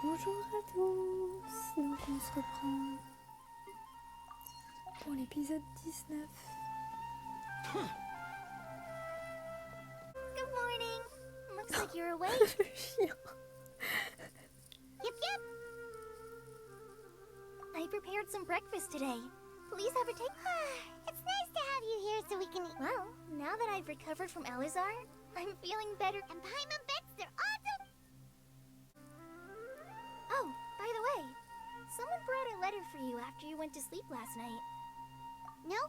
Bonjour à tous. Donc on se reprend pour l'épisode 19. Good morning. Looks like you're awake. Chiant. Yep. I prepared some breakfast today. Please have a take. It's nice to have you here so we can eat. Well, now that I've recovered from Elazar, I'm feeling better. And Paimon bets they're awesome. Oh, by the way, someone brought a letter for you after you went to sleep last night. No,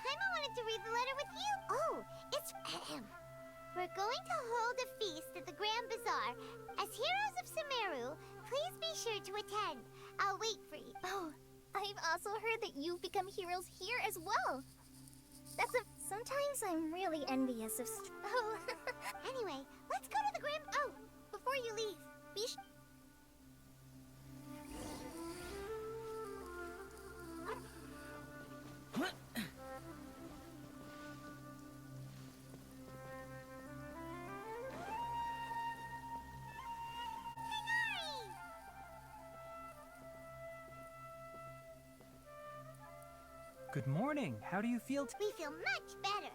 Paimon wanted to read the letter with you. Oh, it's We're going to hold a feast at the Grand Bazaar. As heroes of Sumeru, please be sure to attend. I'll wait for you. Oh, I've also heard that you've become heroes here as well. Sometimes I'm really envious of... Oh, anyway, let's go to the Grand... Oh, before you leave, be sure... Good morning. How do you feel? We feel much better.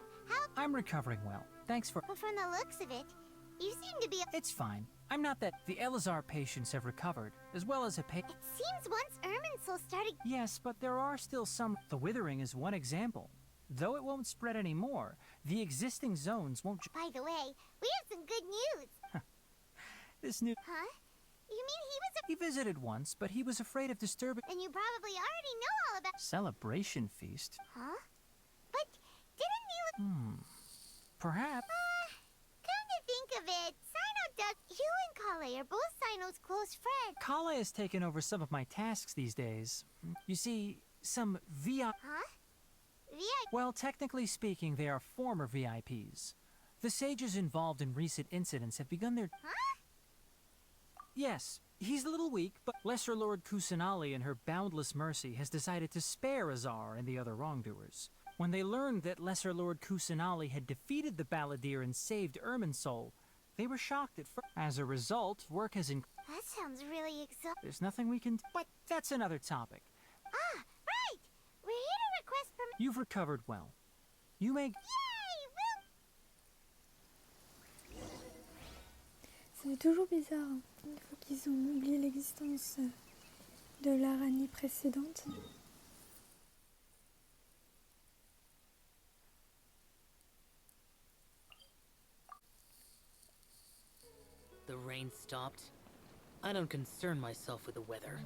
I'm recovering well. Thanks for... But from the looks of it, you seem to be... It's fine. I'm not that... The Elazar patients have recovered, as well as a It seems once Irminsul started... Yes, but there are still some... The withering is one example. Though it won't spread anymore, the existing zones won't... By the way, we have some good news. This new... Huh? You mean he was He visited once, but he was afraid of disturbing... And you probably already know all about... Celebration feast? Huh? But didn't you... Perhaps. Come to think of it, Cyno does... You and Kale are both Cyno's close friends. Kale has taken over some of my tasks these days. You see, some Huh? Well, technically speaking, they are former VIPs. The sages involved in recent incidents have begun their... Huh? Yes, he's a little weak, but Lesser Lord Kusanali in her boundless mercy has decided to spare Azar and the other wrongdoers. When they learned that Lesser Lord Kusanali had defeated the Balladeer and saved Irminsul, they were shocked at first. As a result, work has That sounds really exhausting. There's nothing we can... But that's another topic. Ah, right! We're here to request permission. You've recovered well. You may... Yay! Ça fait toujours bizarre, hein, une fois qu'ils ont oublié l'existence de l'araignée précédente. The rain stopped. I don't concern myself with the weather.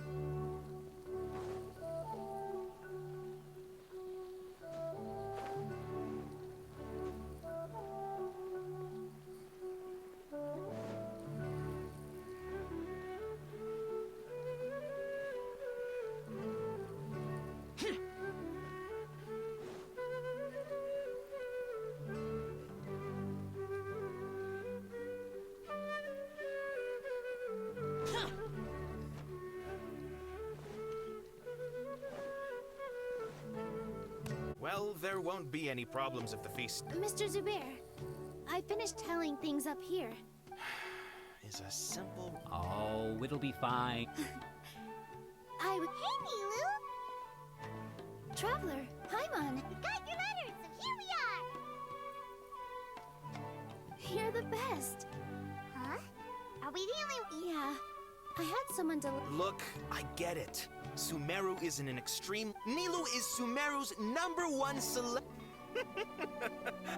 Well, there won't be any problems at the feast. Mr. Zubair, I finished tallying things up here. Is a simple... Oh, it'll be fine. Hey, Nilu! Traveler, Paimon! We got your letters, so here we are! You're the best. Huh? Are we the only... Yeah. I had someone to... Look, I get it. Sumeru is in an extreme... Nilu is Sumeru's #1 celeb...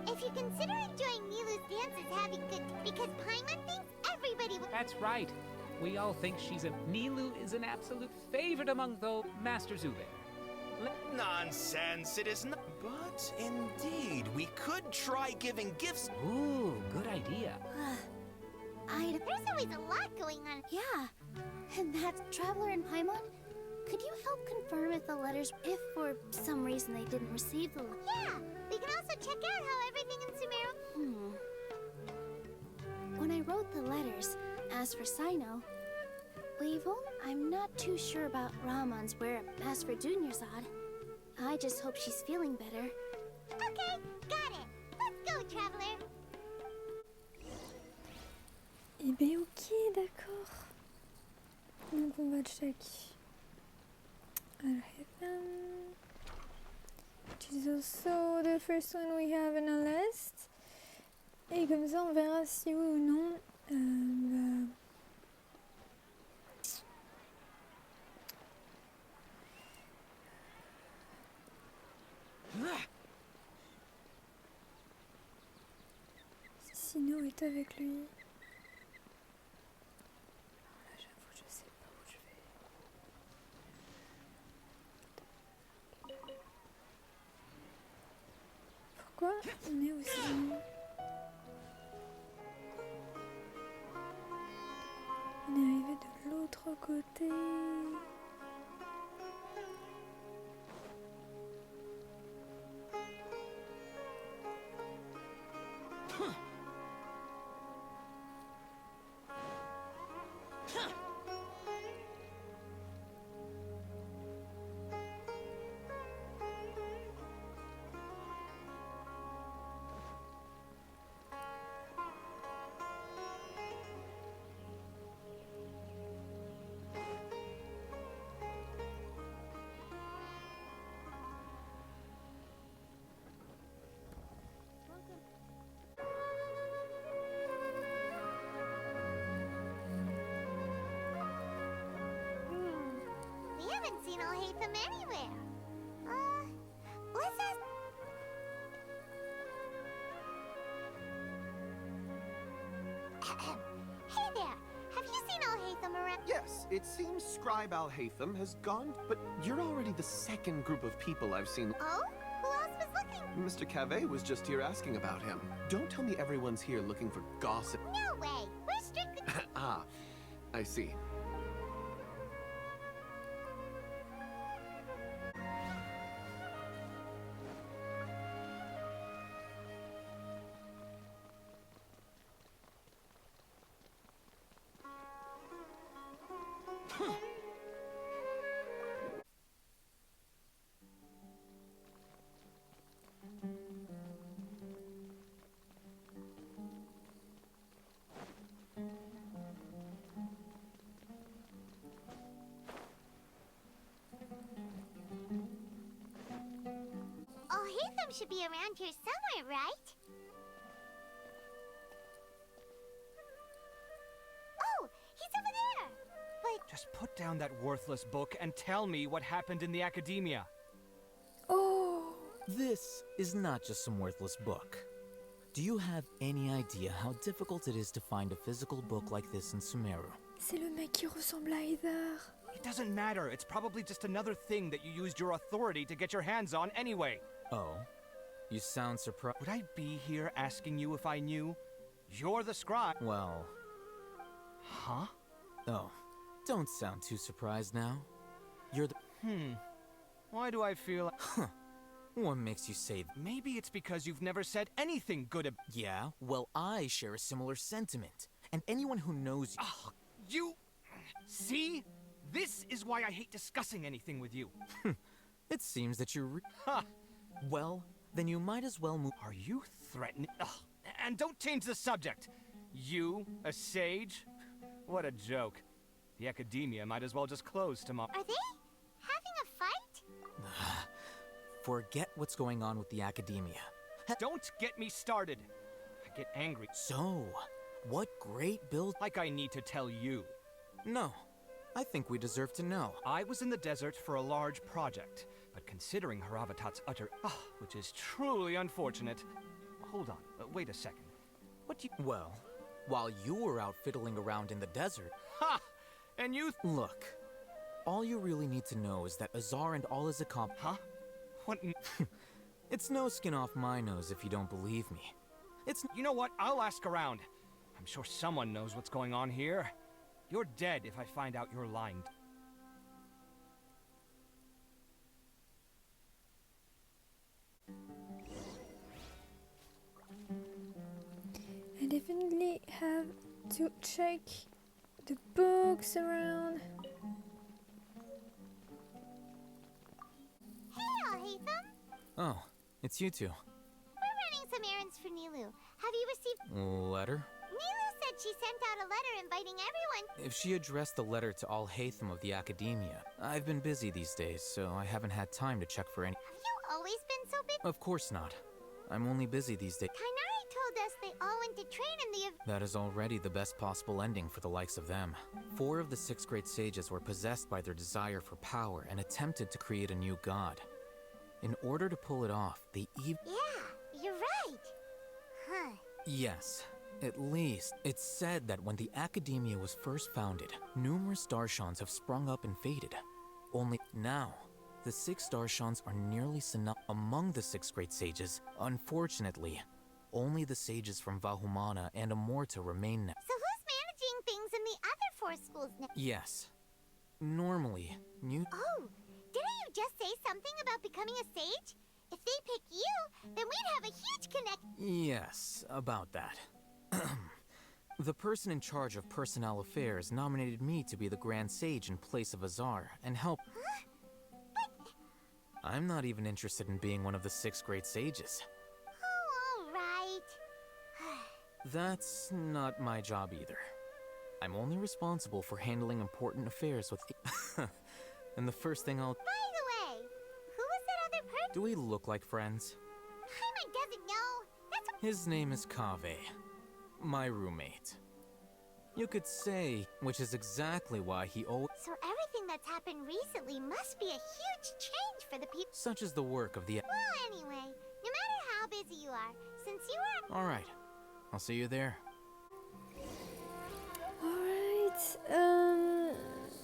If you consider enjoying Nilu's dance as having good... Because Paimon thinks everybody will... That's right. We all think she's a... Nilu is an absolute favorite among the Master Zubair. Nonsense, it is not... But indeed, we could try giving gifts... Ooh, good idea. There's always a lot going on. Yeah. And that's Traveler and Paimon? Could you help confirm if the letters... If for some reason they didn't receive the... Yeah! We can also check out how everything in Sumeru... When I wrote the letters, as for Cyno... I'm not too sure about Rahman's where... As for Dunyarzad, I just hope she's feeling better. Okay, got it. Let's go, Traveler. Eh bien ok, d'accord. Donc check Alhaitham, which is also the first one we have on our list. Et comme ça, on verra si oui ou non. Cyno est avec lui. Là, j'avoue, je sais pas où je vais. Pourquoi on est aussi... On est arrivé de l'autre côté. We haven't seen Alhaitham anywhere. Let's ask... Hey there! Have you seen Alhaitham around? Yes, it seems Scribe Alhaitham has gone, but you're already the second group of people I've seen. Oh? Who else was looking? Mr. Cave was just here asking about him. Don't tell me everyone's here looking for gossip. No way! We're strictly... Ah, I see. Alhaitham should be around here somewhere, right? Oh, he's over there! But... Just put down that worthless book and tell me what happened in the academia. Oh! This is not just some worthless book. Do you have any idea how difficult it is to find a physical book like this in Sumeru? C'est le mec qui ressemble à Heather. It doesn't matter. It's probably just another thing that you used your authority to get your hands on anyway. Oh? You sound surprised. Would I be here asking you if I knew? You're the scribe. Well... Huh? Oh, don't sound too surprised now. You're the... Why do I feel... Huh. What makes you say that? Maybe it's because you've never said anything good about... Yeah, well, I share a similar sentiment. And anyone who knows you... Ugh, you... See? This is why I hate discussing anything with you. It seems that you're... Ha! Well, then you might as well move... Are you threatening... Ugh. And don't change the subject. You, a sage? What a joke. The academia might as well just close tomorrow. Are they having a fight? Forget what's going on with the academia. Don't get me started. I get angry. So, what great build... Like I need to tell you. No, I think we deserve to know. I was in the desert for a large project, but considering Haravatat's utter... which is truly unfortunate... Hold on, wait a second. What do you... Well, while you were out fiddling around in the desert... Ha! And you... Look, all you really need to know is that Azar and all his accomplices... Huh? What... It's no skin off my nose if you don't believe me. It's... You know what? I'll ask around. I'm sure someone knows what's going on here. You're dead if I find out you're lying. I definitely have to check the books around. Hey, Alhaitham! Oh, it's you two. We're running some errands for Nilu. Have you received... Letter? Nilu said she sent out a letter inviting everyone. If she addressed the letter to all Hatham of the Academia, I've been busy these days, so I haven't had time to check for any. Have you always been so busy? Of course not. I'm only busy these days. Kainari told us they all went to train in the That is already the best possible ending for the likes of them. 4 of the 6th grade sages were possessed by their desire for power and attempted to create a new god. In order to pull it off, they Yeah, you're right. Huh. Yes. At least, it's said that when the Academia was first founded, numerous Darshans have sprung up and faded. Only now, the 6 Darshans are nearly among the 6th grade sages. Unfortunately, only the sages from Vahumana and Amorta remain now. So who's managing things in the other 4 schools now? Yes. Normally, Oh, didn't you just say something about becoming a sage? If they pick you, then we'd have a huge connect. Yes, about that. The person in charge of personnel affairs nominated me to be the Grand Sage in place of Azar and help. Huh? I'm not even interested in being one of the 6th grade sages. Oh, all right. That's not my job either. I'm only responsible for handling important affairs with. And the first thing I'll. By the way, who was that other person? Do we look like friends? Paimon doesn't know. That's what. His name is Kaveh, my roommate. You could say, which is exactly why he So everything that's happened recently must be a huge change for the people. Such is the work of the. Well, anyway, no matter how busy you are, since you are. All right, I'll see you there. Alright.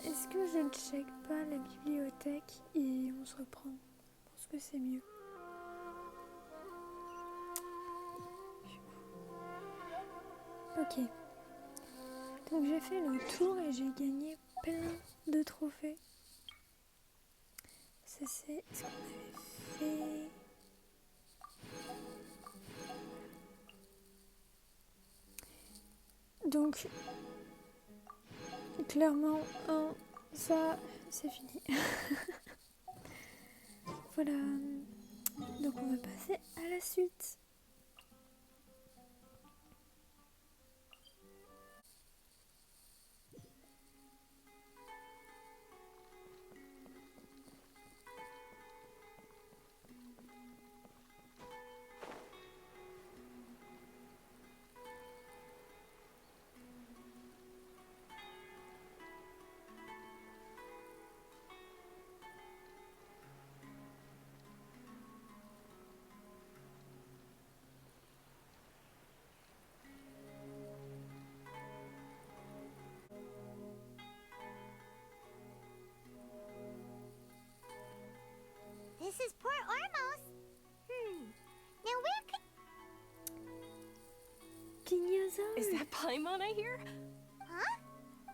Est-ce que je ne check pas la bibliothèque et on se reprend? Je pense que c'est mieux. Ok. Donc j'ai fait le tour et j'ai gagné plein de trophées. Ça c'est ce qu'on avait fait. Donc clairement, ça c'est fini. Voilà. Donc on va passer à la suite. This is Port Ormos. Now where could... Kinyaza. Is that Paimon I hear? Huh?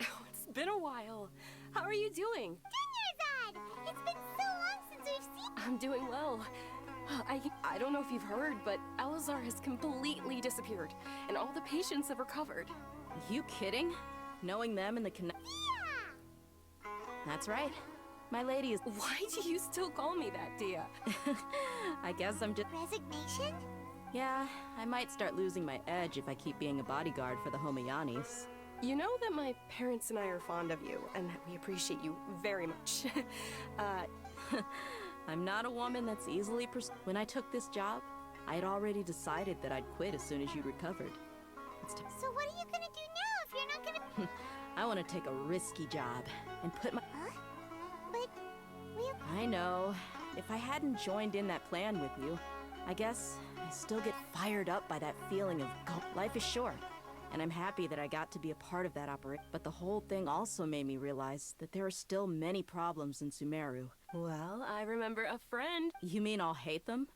Oh, it's been a while. How are you doing? Dinyarzad! It's been so long since we've seen... I'm doing well. I don't know if you've heard, but Elazar has completely disappeared, and all the patients have recovered. You kidding? Knowing them and the Yeah! That's right. My lady is. Why do you still call me that, Dia? I guess I'm just. Resignation? Yeah, I might start losing my edge if I keep being a bodyguard for the Homayanis. You know that my parents and I are fond of you, and that we appreciate you very much. I'm not a woman that's easily When I took this job, I had already decided that I'd quit as soon as you'd recovered. So what are you gonna do now if you're not gonna... I want to take a risky job and put my... Huh? But... we'll... I know. If I hadn't joined in that plan with you, I guess I still get fired up by that feeling of life is short. And I'm happy that I got to be a part of that operation. But the whole thing also made me realize that there are still many problems in Sumeru. Well, I remember a friend. You mean I'll hate them?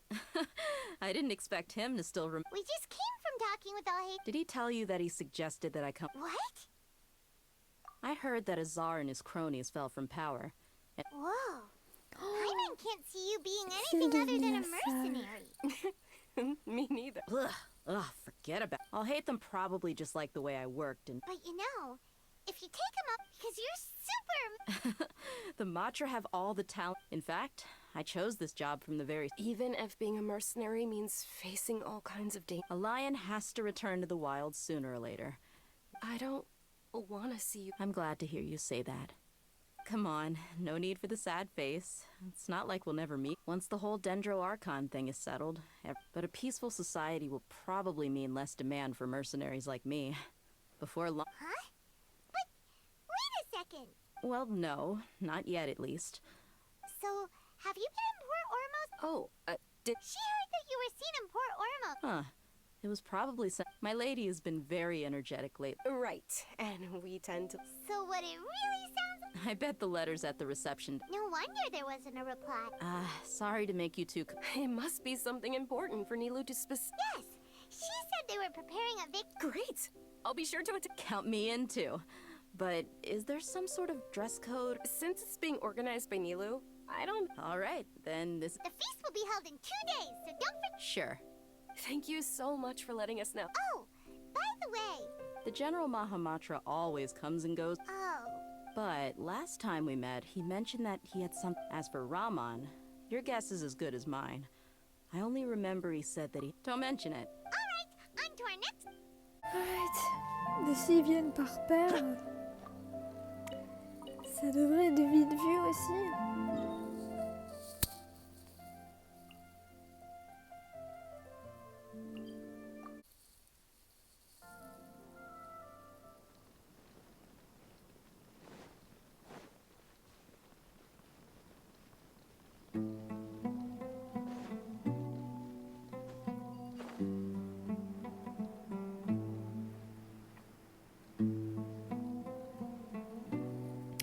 I didn't expect him to still We just came from talking with Alhaith. Did he tell you that he suggested that I come? What? I heard that Azar and his cronies fell from power. Whoa. Paimon can't see you being anything other than a mercenary. Me neither. Ugh, forget about it. I'll hate them probably just like the way I worked and... But you know, if you take him up, because you're super... The Matra have all the talent. In fact, I chose this job from the very... Even if being a mercenary means facing all kinds of danger. A lion has to return to the wild sooner or later. I don't want to see you. I'm glad to hear you say that. Come on, no need for the sad face. It's not like we'll never meet once the whole Dendro Archon thing is settled. But a peaceful society will probably mean less demand for mercenaries like me. Before long. Huh? But wait a second. Well, no, not yet at least. So, have you been in Port Ormos? Oh, did She heard that you were seen in Port Ormos. Huh. It was probably my lady has been very energetic lately. Right, and we tend to. So what it really sounds like. I bet the letters at the reception. No wonder there wasn't a reply. Sorry to make you too. It must be something important for Nilou to Yes! She said they were preparing a Great! I'll be sure to Count me in too. But is there some sort of dress code? Since it's being organized by Nilou, I don't. Alright, then this. The feast will be held in 2 days, so don't forget. Sure. Thank you so much for letting us know. Oh, by the way. The General Mahamatra always comes and goes. Oh. But last time we met, he mentioned that he had some. As for Raman, your guess is as good as mine. I only remember he said that he. Don't mention it. Alright, on to our next. Alright. De s'ils viennent par paire, ça devrait être vite vu aussi.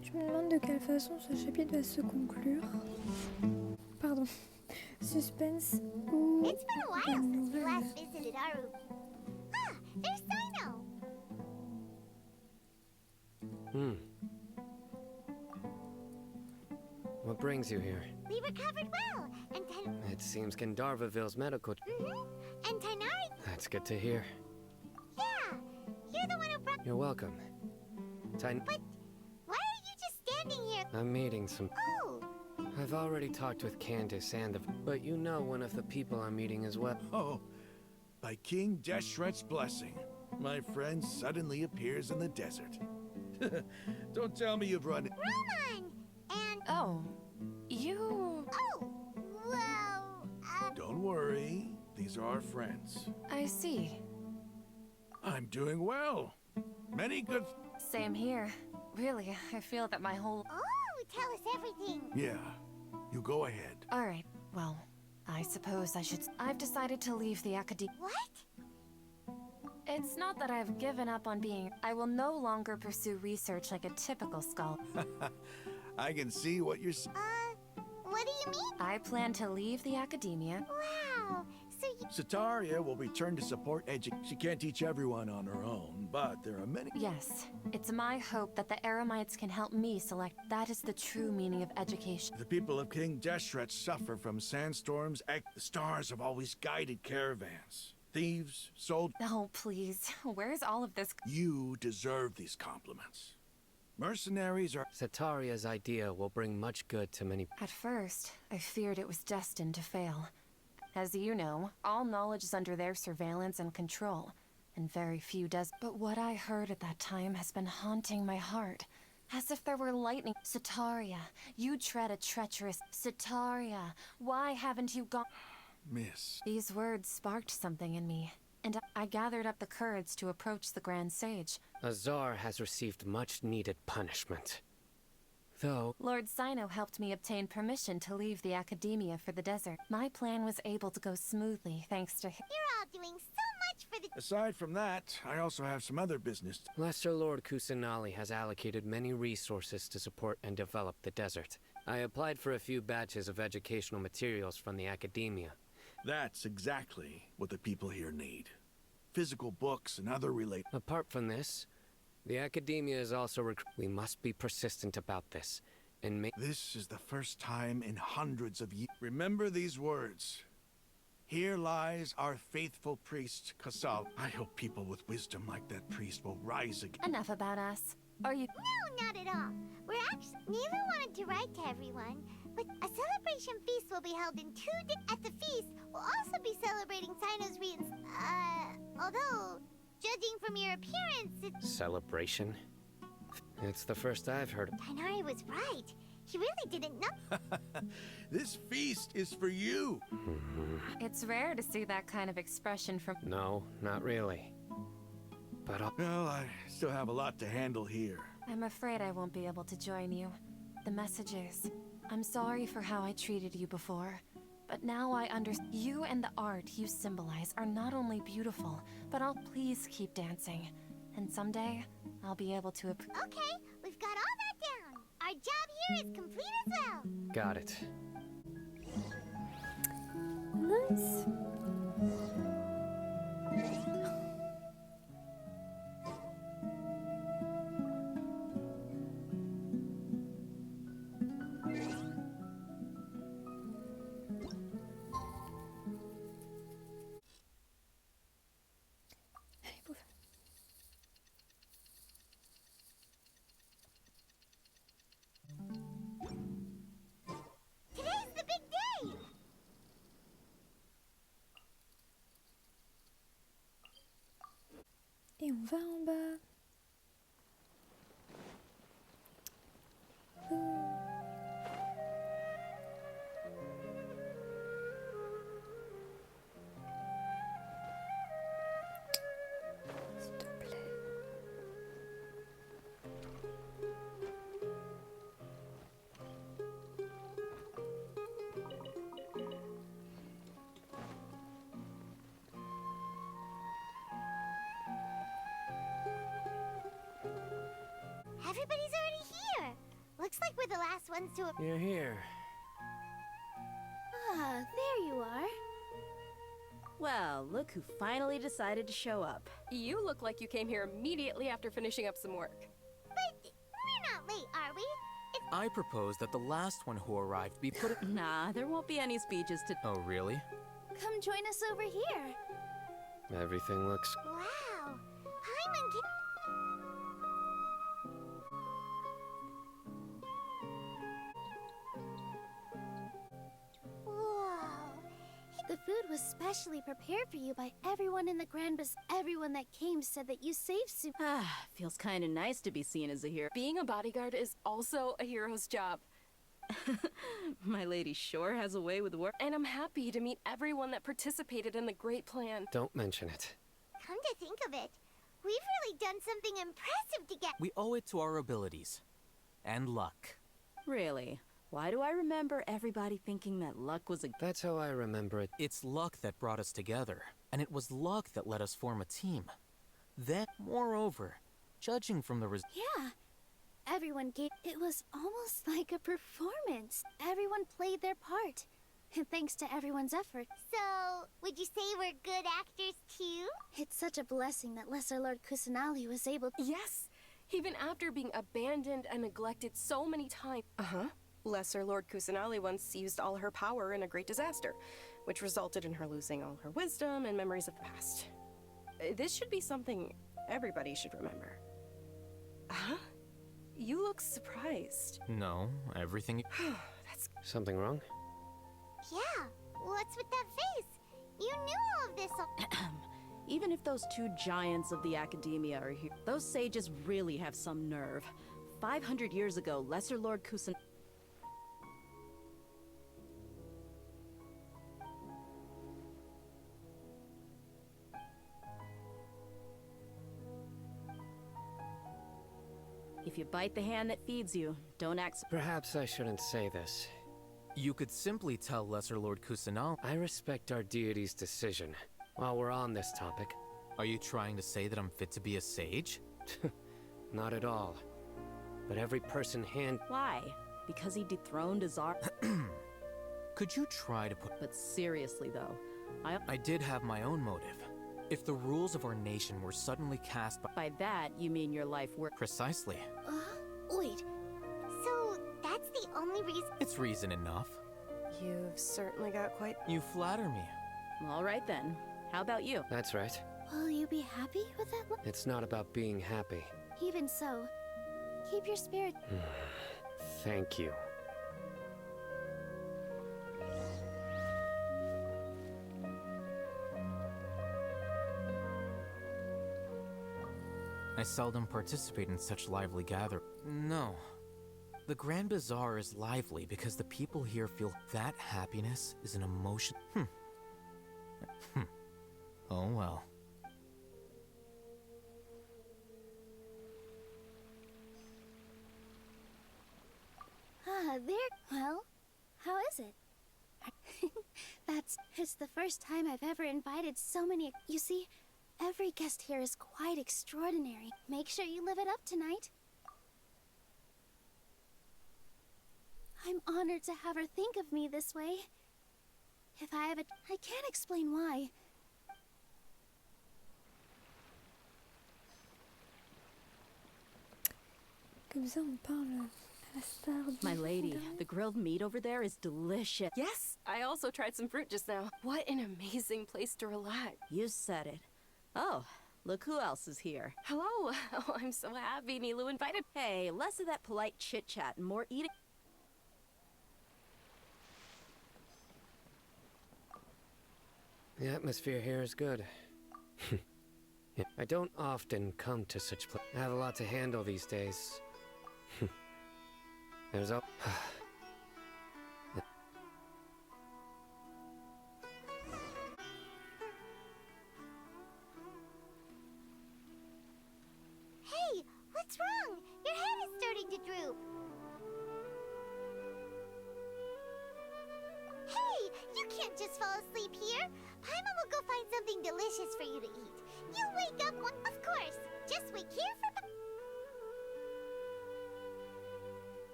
Je me demande de quelle façon ce chapitre va se conclure. Pardon. Suspense ou It's been a while since you nouvelle. last visited Aru. Ah, there's Cyno. What brings you here? We recovered well, and It seems Gandharvaville's medical... And Tainari. That's good to hear. Yeah, you're the one who brought. You're welcome. But why are you just standing here? I'm meeting some... Oh, I've already talked with Candace and the... But you know one of the people I'm meeting as well. Oh, by King Deshret's blessing, my friend suddenly appears in the desert. Don't tell me you've run... Roman! And... Oh, you... Oh, well, Don't worry, these are our friends. I see. I'm doing well. Many good... Same here. Really, I feel that my whole... Oh, tell us everything. Yeah, you go ahead. Alright, well, I suppose I should... I've decided to leave the academy. What? It's not that I've given up on being... I will no longer pursue research like a typical scholar. I can see what you're... What do you mean? I plan to leave the academia. Wow, so you... Sataria will return to support She can't teach everyone on her own, but there are many... Yes, it's my hope that the Eremites can help me select. That is the true meaning of education. The people of King Deshret suffer from sandstorms. The stars have always guided caravans. Thieves, sold... Oh, please. Where's all of this? You deserve these compliments. Mercenaries are... Sataria's idea will bring much good to many... At first, I feared it was destined to fail. As you know, all knowledge is under their surveillance and control, and very few does. But what I heard at that time has been haunting my heart, as if there were lightning. Sataria, you tread a treacherous... Sataria, why haven't you gone... Miss. These words sparked something in me, and I gathered up the courage to approach the Grand Sage. Azar has received much-needed punishment. Though... Lord Cyno helped me obtain permission to leave the academia for the desert. My plan was able to go smoothly thanks to him. You're all doing so much for the... Aside from that, I also have some other business. Lesser Lord Kusanali has allocated many resources to support and develop the desert. I applied for a few batches of educational materials from the academia. That's exactly what the people here need. Physical books and other related... Apart from this, the academia is also we must be persistent about this, and make... This is the first time in hundreds of years... Remember these words. Here lies our faithful priest, Kasal. I hope people with wisdom like that priest will rise again. Enough about us. Are you... No, not at all. We're actually... Nila wanted to write to everyone, but a celebration feast will be held in 2 days. At the feast, we'll also be celebrating Cyno's although Judging from your appearance, it's... Celebration? It's the first I've heard. Tighnari was right. He really didn't know. This feast is for you. It's rare to see that kind of expression from... No, not really. But Well, I still have a lot to handle here. I'm afraid I won't be able to join you. The messages. I'm sorry for how I treated you before. But now I understand. You and the art you symbolize are not only beautiful, but I'll please keep dancing. And someday, I'll be able to... Okay, we've got all that down. Our job here is complete as well. Got it. Nice. Allez, bouffe. Today's the big day. Et on va en bas. S'il te plaît. Everybody's already here. Looks like we're the last ones to... You're here. Ah, there you are. Well, look who finally decided to show up. You look like you came here immediately after finishing up some work. But we're not late, are we? I propose that the last one who arrived be put... Nah, there won't be any speeches to... Oh, really? Come join us over here. Everything looks... Wow. Paimon can... The food was specially prepared for you by everyone in the Grand Bazaar. Everyone that came said that you saved Sumeru. Ah, feels kind of nice to be seen as a hero. Being a bodyguard is also a hero's job. My lady sure has a way with work. And I'm happy to meet everyone that participated in the great plan. Don't mention it. Come to think of it, we've really done something impressive to get... We owe it to our abilities. And luck. Really? Why do I remember everybody thinking that luck was a... That's how I remember it. It's luck that brought us together, and it was luck that let us form a team. Then, moreover, judging from the Yeah. Everyone gave... It was almost like a performance. Everyone played their part. And thanks to everyone's effort. So, would you say we're good actors too? It's such a blessing that Lesser Lord Kusanali was able... Yes! Even after being abandoned and neglected so many times. Lesser Lord Kusanali once used all her power in a great disaster, which resulted in her losing all her wisdom and memories of the past. This should be something everybody should remember. Huh? You look surprised. No, everything... That's... Something wrong? Yeah, what's with that face? You knew all of this Even if those two giants of the academia are here, those sages really have some nerve. 500 years ago, Lesser Lord Kusan... If you bite the hand that feeds you, don't act... Perhaps I shouldn't say this. You could simply tell Lesser Lord Kusanal. I respect our deity's decision. While we're on this topic... Are you trying to say that I'm fit to be a sage? Not at all. But every person Why? Because he dethroned Azar? Could you try to put... But seriously, though, I did have my own motive. If the rules of our nation were suddenly cast by... By that, you mean your life work... Precisely. Wait. So, that's the only reason... It's reason enough. You've certainly got quite... You flatter me. All right, then. How about you? That's right. Will you be happy with that? It's not about being happy. Even so, keep your spirit... Thank you. I seldom participate in such lively gatherings. No. The Grand Bazaar is lively because the people here feel that happiness is an emotion. Oh well. Well, how is it? It's the first time I've ever invited so many. You see, every guest here is quite extraordinary. Make sure you live it up tonight. I'm honored to have her think of me this way. If I have I can't explain why. Comme ça, on parle à la star du My lady, fondant. the grilled meat over there is delicious. Yes, I also tried some fruit just now. What an amazing place to relax. You said it. Oh, look who else is here. Hello. Oh, I'm so happy Nilu invited. Hey, less of that polite chit-chat and more eating. The atmosphere here is good. Yeah, I don't often come to such places. I have a lot to handle these days. There's a... Hey, what's wrong? Your head is starting to droop. Hey, you can't just fall asleep here. Paimon will go find something delicious for you to eat. You'll wake up one, of course. Just wait here for.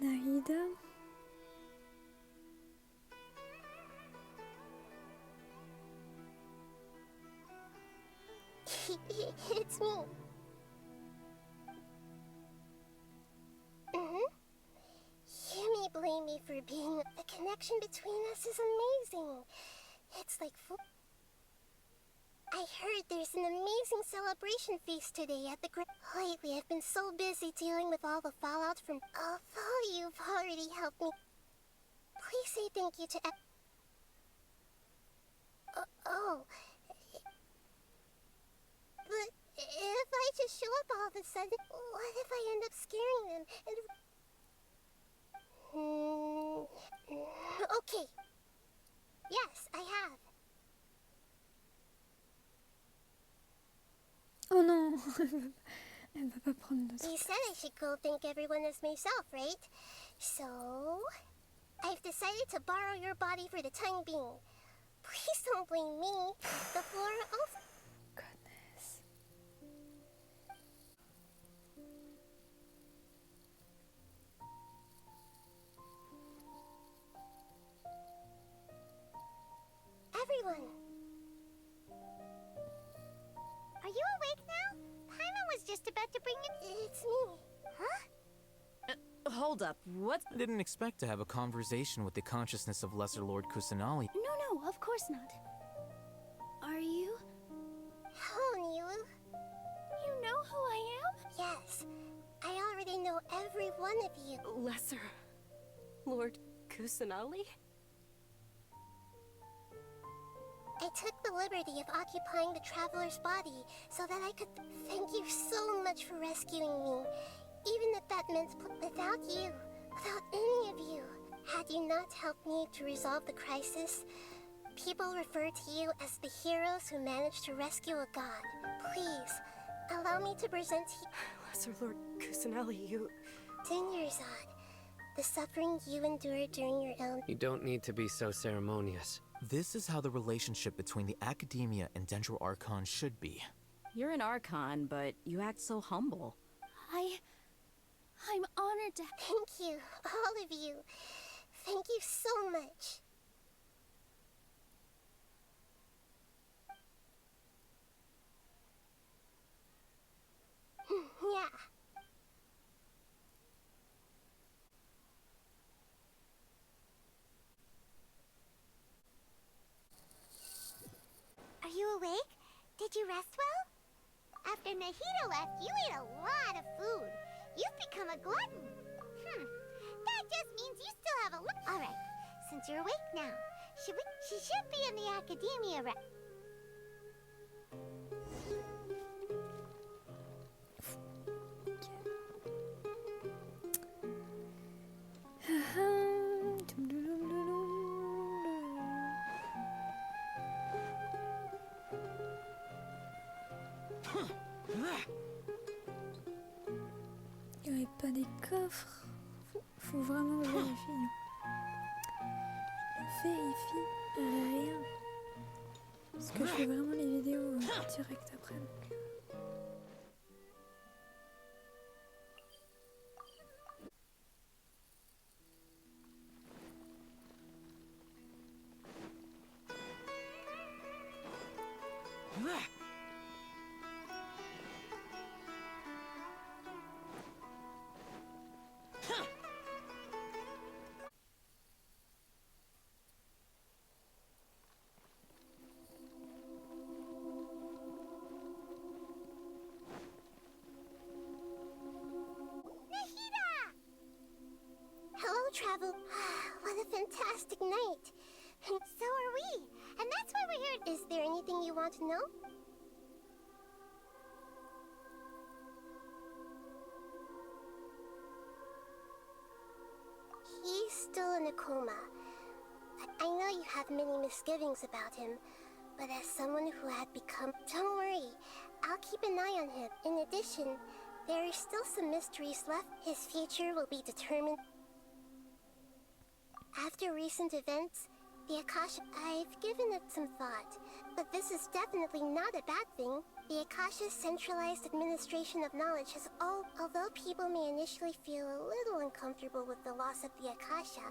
Narida. It's me. You may blame me for being. The connection between us is amazing. It's like. I heard there's an amazing celebration feast today at the Lately, I've been so busy dealing with all the fallout from. Although you've already helped me. Please say thank you to. But if I just show up all of a sudden, what if I end up scaring them? Okay. Yes, I have. Oh non. Elle va pas prendre notre. You said I should go thank everyone as myself, right? So, I've decided to borrow your body for the time being. Please don't blame me. The flora also. Goodness. Everyone. Are you awake now? Paimon was just about to bring it. It's me. Huh? Hold up, what? I didn't expect to have a conversation with the consciousness of Lesser Lord Kusanali. No, of course not. Are you? Hello, Nilu. You know who I am? Yes. I already know every one of you. Lesser Lord Kusanali? I took the liberty of occupying the traveler's body so that I could thank you so much for rescuing me. Even if that meant without you, without any of you. Had you not helped me to resolve the crisis, people refer to you as the heroes who managed to rescue a god. Please, allow me to present to you... Lesser Lord Kusanali, you... Dinyerzad, the suffering you endured during your illness... You don't need to be so ceremonious. This is how the relationship between the Academia and Dendro Archon should be. You're an Archon, but you act so humble. I'm honored to... Thank you, all of you. Thank you so much. Yeah. Are you awake? Did you rest well? After Nahida left, you ate a lot of food. You've become a glutton. That just means you still have a Alright, since you're awake now, she should be in the academia Il n'y aurait pas des coffres. Faut vraiment que je vérifie. Je vérifie rien. Parce que je fais vraiment les vidéos direct après. Donc. Hello, Travel. What a fantastic night. So are we. And that's why we're here. Is there anything you want to know? He's still in a coma. I know you have many misgivings about him, but as someone who had become... Don't worry, I'll keep an eye on him. In addition, there are still some mysteries left. His future will be determined. After recent events, the Akasha... I've given it some thought, but this is definitely not a bad thing. The Akasha's centralized administration of knowledge has although people may initially feel a little uncomfortable with the loss of the Akasha,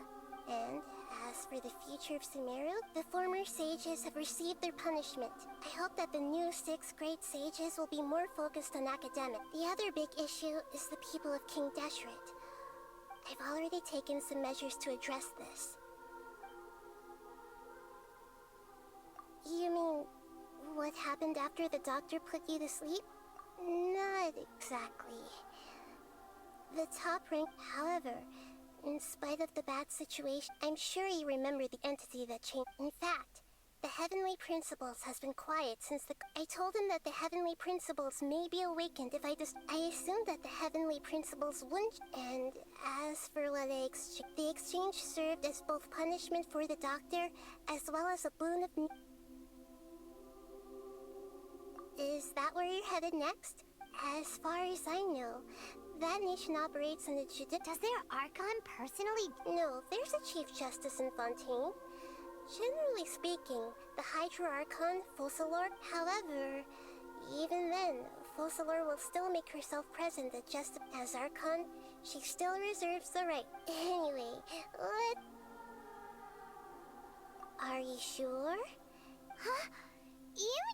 and as for the future of Sumeru, the former sages have received their punishment. I hope that the new 6th grade sages will be more focused on academics. The other big issue is the people of King Deshret. I've already taken some measures to address this. You mean, what happened after the doctor put you to sleep? Not exactly. The top rank, however, in spite of the bad situation, I'm sure you remember the entity that changed. In fact, the Heavenly Principles has been quiet since I told him that the Heavenly Principles may be awakened if I assumed that the Heavenly Principles wouldn't. And as for what the exchange served as both punishment for the doctor, as well as a boon of... Is that where you're headed next? As far as I know, that nation operates on the Does their Archon personally... No, there's a Chief Justice in Fontaine. Generally speaking, the Hydra Archon, Focalor. However, even then, Focalor will still make herself present as Archon. She still reserves the right. Anyway, what... Are you sure? Huh?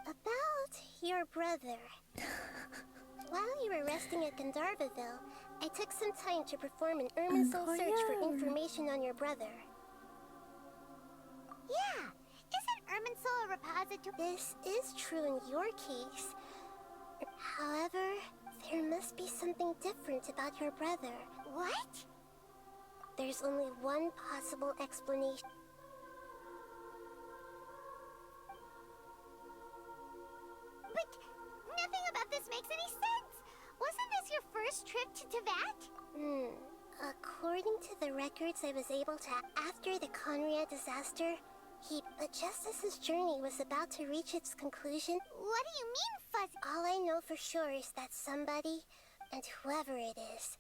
About your brother. While you were resting at Gandharvaville, I took some time to perform an Irminsul search for information on your brother. Yeah, isn't Irminsul a repository? This is true in your case. However, there must be something different about your brother. What? There's only one possible explanation. But nothing about this makes any sense! Wasn't this your first trip to Teyvat? According to the records I was able to... After the Conria disaster, But just as his journey was about to reach its conclusion... What do you mean, Fuzz? All I know for sure is that somebody, and whoever it is,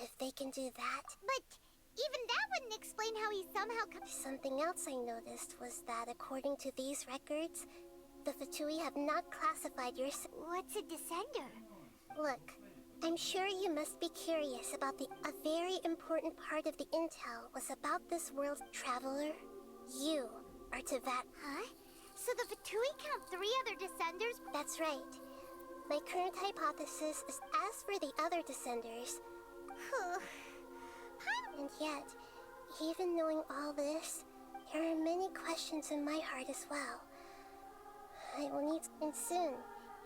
if they can do that... But even that wouldn't explain how he somehow... Something else I noticed was that according to these records, the Fatui have not classified your... What's a descender? Look, I'm sure you must be curious about a very important part of the intel was about this world's traveler. You are Teyvat. Huh? So the Fatui count 3 other descenders? That's right. My current hypothesis is as for the other descenders... And yet, even knowing all this, there are many questions in my heart as well. I will need... And soon,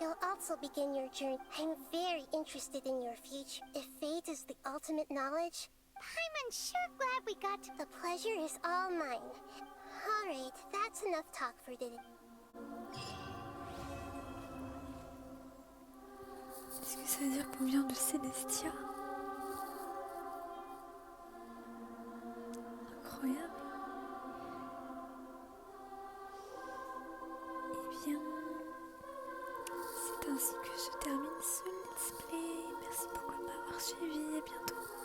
You'll also begin your journey. I'm very interested in your future. If fate is the ultimate knowledge, I'm sure glad we got to. The pleasure is all mine. Alright, that's enough talk for today. Est-ce que ça veut dire qu'on vient de Célestia? Incroyable. Eh bien, c'est ainsi que je termine ce let's play. Merci beaucoup de m'avoir suivi. À bientôt.